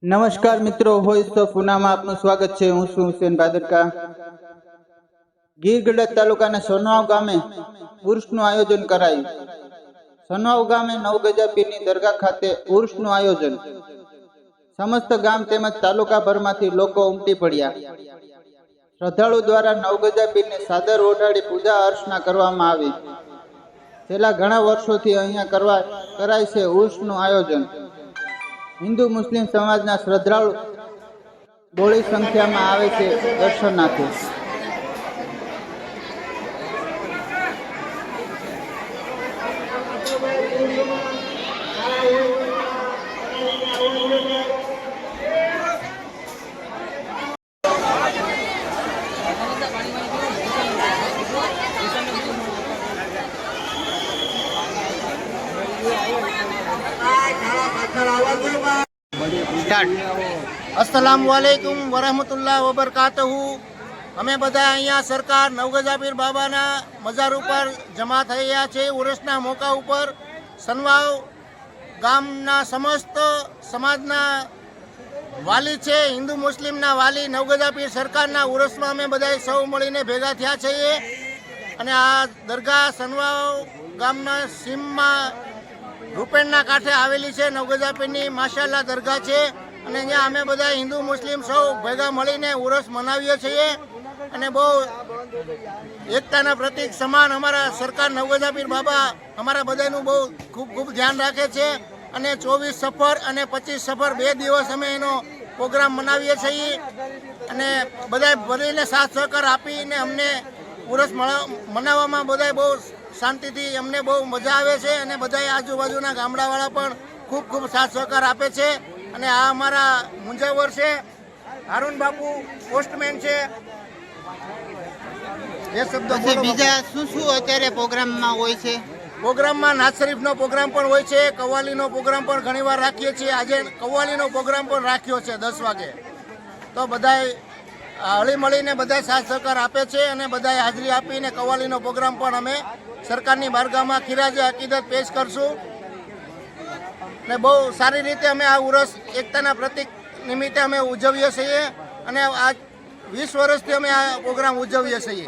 નમસ્કાર મિત્રો, voice of ઉનામાં આપનું સ્વાગત છે। હું છું હુસેન ભાદરકા। ગીર ગઢડા તાલુકાના સોનવાવ ગામે ઉર્સનું આયોજન કરાયું। સોનવાવ ગામે નવગજા પીરની દરગાહ ખાતે ઉર્સનું આયોજન। સમસ્ત ગામ તેમજ તાલુકાભરમાંથી લોકો ઉમટી પડ્યા। શ્રદ્ધાળુ દ્વારા નવગજા પીરને ચાદર ઓઢાડી પૂજા અર્ચના કરવામાં આવી। છેલ્લા ઘણા વર્ષોથી અહીંયા કરાય છે ઉર્સનું આયોજન। હિન્દુ મુસ્લિમ સમાજના શ્રદ્ધાળુ બહોળી સંખ્યામાં આવે છે દર્શનાર્થે। अस्सलामुअलैकुम वरहमतुल्लाह वबरकातहू। અમે બધા અહીંયા સરકાર નવગજા પીર બાબાના મજાર ઉપર જમા થયા છે। ઉરસના મોકા ઉપર સનવાવ ગામના સમસ્ત સમાજના વાલી છે, હિન્દુ મુસ્લિમના વાલી નવગજા પીર સરકારના ઉરસમાં અમે બધા સૌ મળીને ભેગા થયા છીએ। અને આ દરગાહ સનવાવ ગામના સીમમાં રૂપેણના કાંઠે આવેલી છે। નવગજા પીરની માશાલ્લાહ દરગાહ છે અને અહીંયા અમે બધા હિન્દુ મુસ્લિમ સૌ ભેગા મળીને ઉરસ મનાવીએ છીએ। અને બહુ એકતાના પ્રતીક સમાન અમારા સરકાર નવગજા પીર બાબા અમારા બધાનું બહુ ખૂબ ખૂબ ધ્યાન રાખે છે। અને 24 સફર અને 25 સફર 2 દિવસ અમે એનો પ્રોગ્રામ મનાવીએ છીએ। અને બધા ભરીને સાથ સહકાર આપીને અમને ઉરસ મનાવવામાં બધા બહુ શાંતિથી અમને બહુ મજા આવે છે। અને બધા આજુબાજુના ગામડાવાળા પણ ખૂબ ખૂબ સાથ સહકાર આપે છે। અને આ અમારા મુંજાવર છે, હારૂન બાપુ પોસ્ટમેન છે। એ શબ્દો બીજા શું શું અત્યારે પ્રોગ્રામમાં હોય છે? પ્રોગ્રામમાં નાત શરીફનો પ્રોગ્રામ પણ હોય છે, કવ્વાલીનો પ્રોગ્રામ પણ ઘણીવાર રાખીએ છીએ। આજે કવ્વાલીનો પ્રોગ્રામ પણ રાખ્યો છે 10 વાગે। તો બધાએ હળી મળીને બધા સાથ સહકાર આપે છે અને બધાએ હાજરી આપીને કવ્વાલીનો પ્રોગ્રામ પણ અમે સરકારની બારગાહમાં ખીરાજે અકીદત પેશ કરશું। ને બહુ સારી રીતે અમે આ ઉરસ એકતાના પ્રતીક નિમિત્તે અમે ઉજવીએ છીએ। અને આ 20 વર્ષથી અમે આ પ્રોગ્રામ ઉજવીએ છીએ।